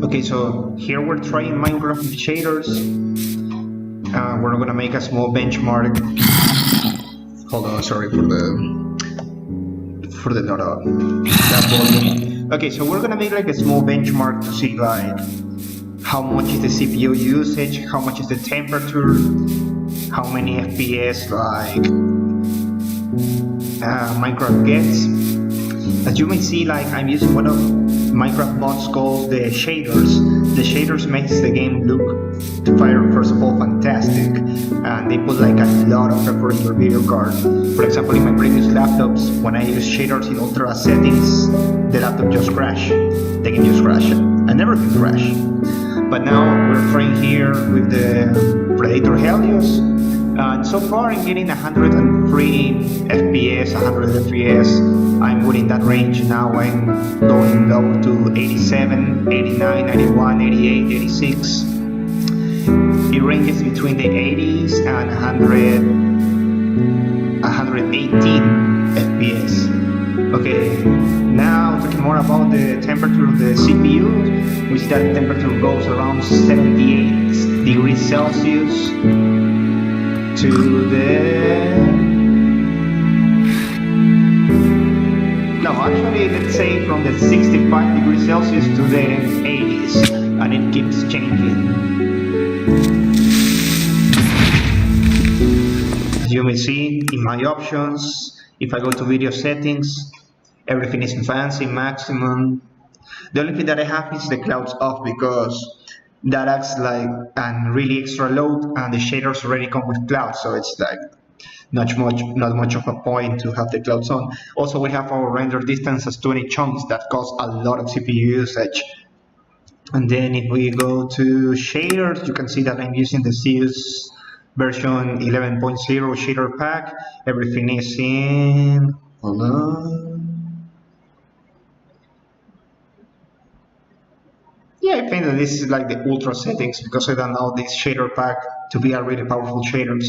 Okay, so here we're trying Minecraft with shaders. We're gonna make a small benchmark. Hold on, sorry for the that volume. Okay, so we're gonna make like a small benchmark to see like how much is the CPU usage, how much is the temperature, how many FPS like Minecraft gets. As you may see, like I'm using one of Minecraft mods called the shaders. The shaders makes the game look, first of all, fantastic, and they put like a lot of effort in your video card. For example, in my previous laptops, when I use shaders in ultra settings, the laptop just crashed, the game just crashed, and everything crashed. But now we're trying here with the Predator Helios, and so far I'm getting 103 FPS, 100 FPS. I'm within that range now. I'm going low to 87, 89, 91, 88, 86. It ranges between the 80s and 118 FPS. Okay, now talking more about the temperature of the CPU, we see that the temperature goes around 78 degrees Celsius to actually, let's say from the 65 degrees Celsius to the 80s, and it keeps changing. As you may see in my options, if I go to video settings, everything is in fancy, maximum. The only thing that I have is the clouds off because that acts like a really extra load, and the shaders already come with clouds, so it's like not much of a point to have the clouds on. Also, we have our render distance as 20 chunks that cause a lot of CPU usage. And then if we go to shaders, you can see that I'm using the Zeus version 11.0 shader pack. Everything is in, hold on. Yeah, I think that this is like the ultra settings because I don't know this shader pack to be a really powerful shaders.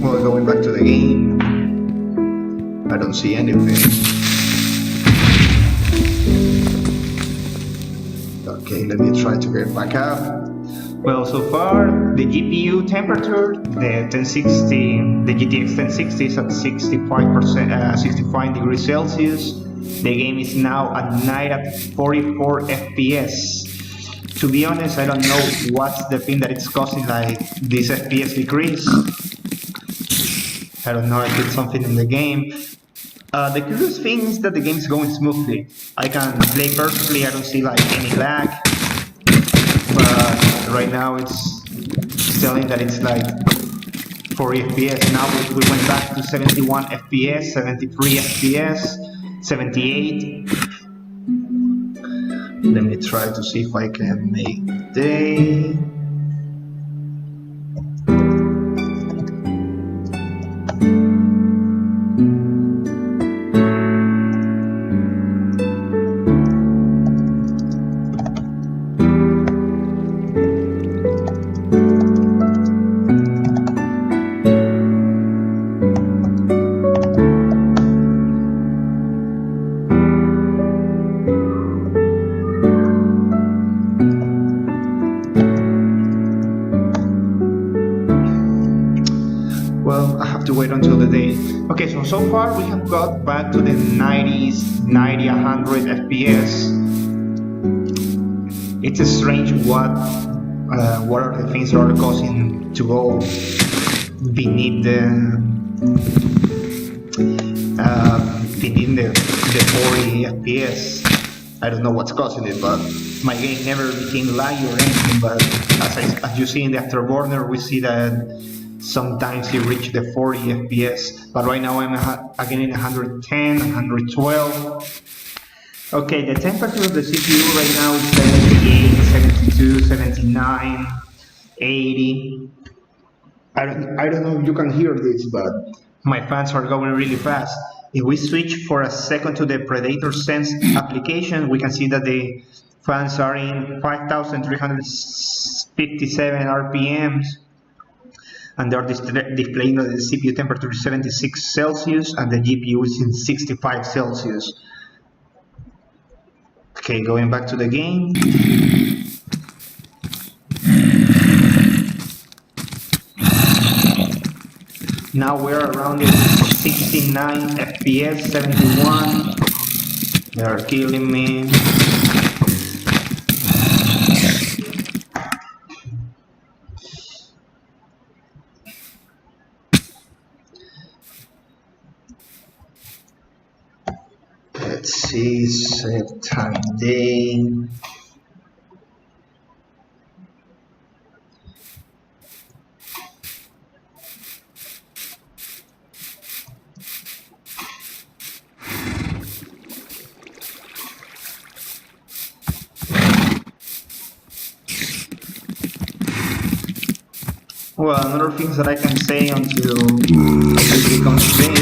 Well, going back to the game, I don't see anything. Okay, let me try to get back up. Well, so far, the GPU temperature, the GTX 1060 is at 65 degrees Celsius. The game is now at night at 44 FPS. To be honest, I don't know what's the thing that it's causing like this FPS decrease. I don't know if it's something in the game. The curious thing is that the game is going smoothly. I can play perfectly, I don't see like any lag. But right now it's telling that it's like 40 FPS. Now we went back to 71 FPS, 73 FPS, 78. Let me try to see if I can make day. Well, I have to wait until the day. Okay, so far we have got back to the 90s, 90, 100 FPS. It's strange what are the things that are causing to go beneath the 40 FPS. I don't know what's causing it, but my game never became laggy or anything. But as you see in the afterburner, we see that sometimes it reached the 40 FPS, but right now I'm again in 110, 112. Okay, the temperature of the CPU right now is 78, 72, 79, 80. I don't know if you can hear this, but my fans are going really fast. If we switch for a second to the Predator Sense application, we can see that the fans are in 5,357 RPMs. and they're displaying the CPU temperature is 76 Celsius and the GPU is in 65 Celsius. Okay, going back to the game. Now we're around 69 FPS, 71. They are killing me. Let's see, save time day. Well, another things that I can say until it becomes big,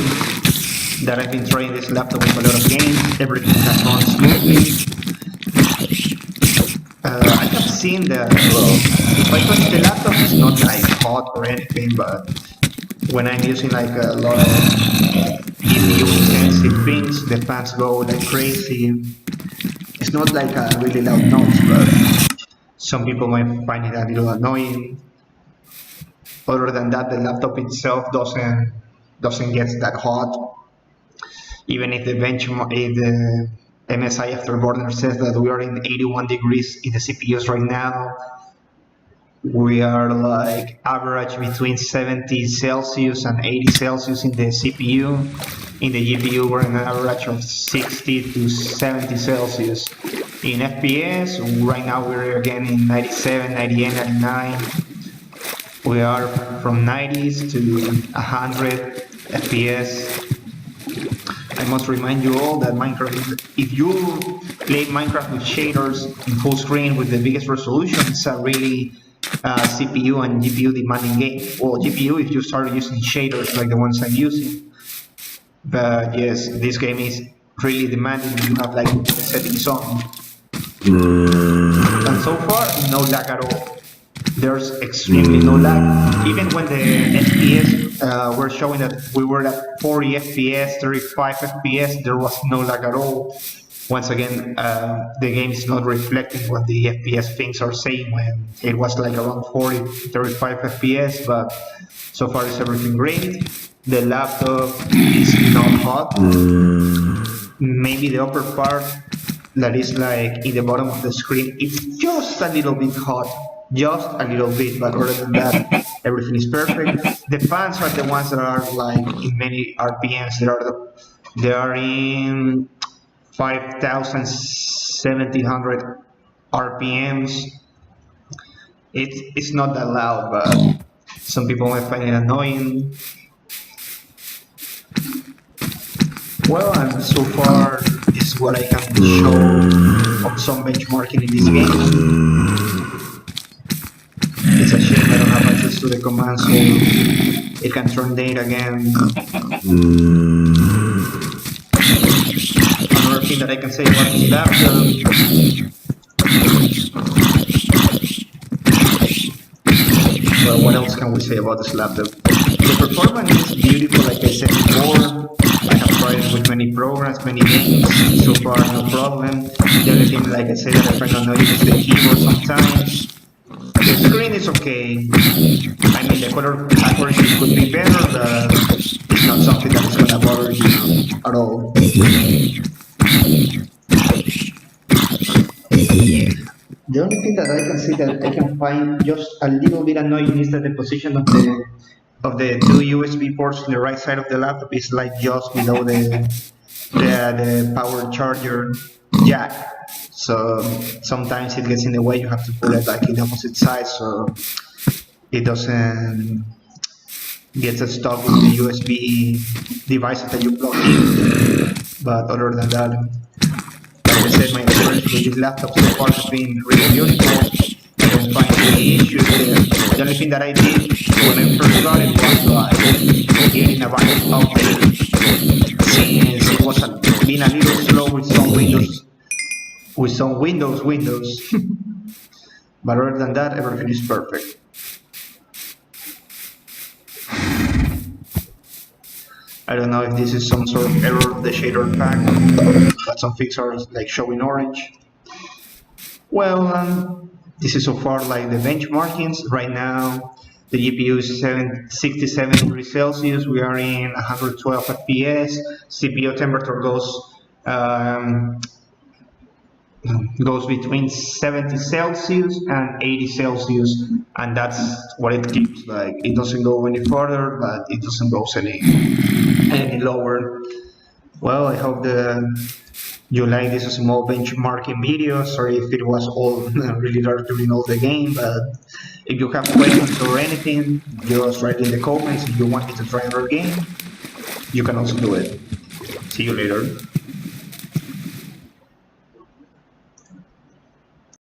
that I've been trying this laptop with a lot of games, everything has gone smoothly. I have seen that, well, if I touch the laptop, it's not like hot or anything, but when I'm using like a lot of GPU intensive things, the fans go like crazy. It's not like a really loud noise, but some people might find it a little annoying. Other than that, the laptop itself doesn't get that hot. Even if the benchmark, the MSI Afterburner says that we are in 81 degrees in the CPUs right now, we are like average between 70 Celsius and 80 Celsius in the CPU. In the GPU, we're an average of 60 to 70 Celsius. In FPS, right now we're again in 97, 98, 99. We are from 90s to 100 FPS. I must remind you all that Minecraft, if you play Minecraft with shaders in full screen with the biggest resolution, it's a really CPU and GPU demanding game. Well, GPU if you start using shaders like the ones I'm using. But yes, this game is really demanding. You have like the settings on. And so far, no lag at all. There's extremely no lag. Even when the FPS were showing that we were at 40 FPS, 35 FPS, there was no lag at all. Once again, the game is not reflecting what the FPS things are saying when it was like around 40, 35 FPS, but so far it's everything great. The laptop is not hot. Maybe the upper part that is like in the bottom of the screen, it's just a little bit hot. Just a little bit, but other than that, everything is perfect. The fans are the ones that are like in many RPMs. They are in 5,700 RPMs. It's not that loud, but some people might find it annoying. Well, and so far this is what I can show of some benchmarking in this game. It's a shame I don't have access to the command so it can turn data again. Another thing that I can say about this laptop, well, what else can we say about this laptop? The performance is beautiful, like I said before. I have tried it with many programs, many games, so far no problem. The only thing, like I said, that I find annoying is the keyboard sometimes. The screen is okay. I mean, the color accuracy could be better, but it's not something that is gonna bother you at all. The only thing that I can see that I can find just a little bit annoying is that the position of the two USB ports on the right side of the laptop is like just below the power charger jack. So sometimes it gets in the way. You have to put it like in the opposite side so it doesn't get stuck with the USB devices that you plug in. But other than that, like I said, my experience with this laptop so far has been really beautiful. I don't find any issues there. The only thing that I did when I first got it was getting a virus update, since it was being a little slow with some Windows. But other than that, everything is perfect. I don't know if this is some sort of error of the shader pack, but some things are like showing orange. Well, this is so far like the benchmarkings. Right now, the GPU is 67 degrees Celsius. We are in 112 FPS. CPU temperature um, goes between 70 Celsius and 80 Celsius, and that's what it keeps. Like it doesn't go any further, but it doesn't go any lower. Well, I hope you like this small benchmarking video. Sorry if it was all really dark during all the game, but if you have questions or anything, just write in the comments. If you want me to try another game, you can also do it. See you later.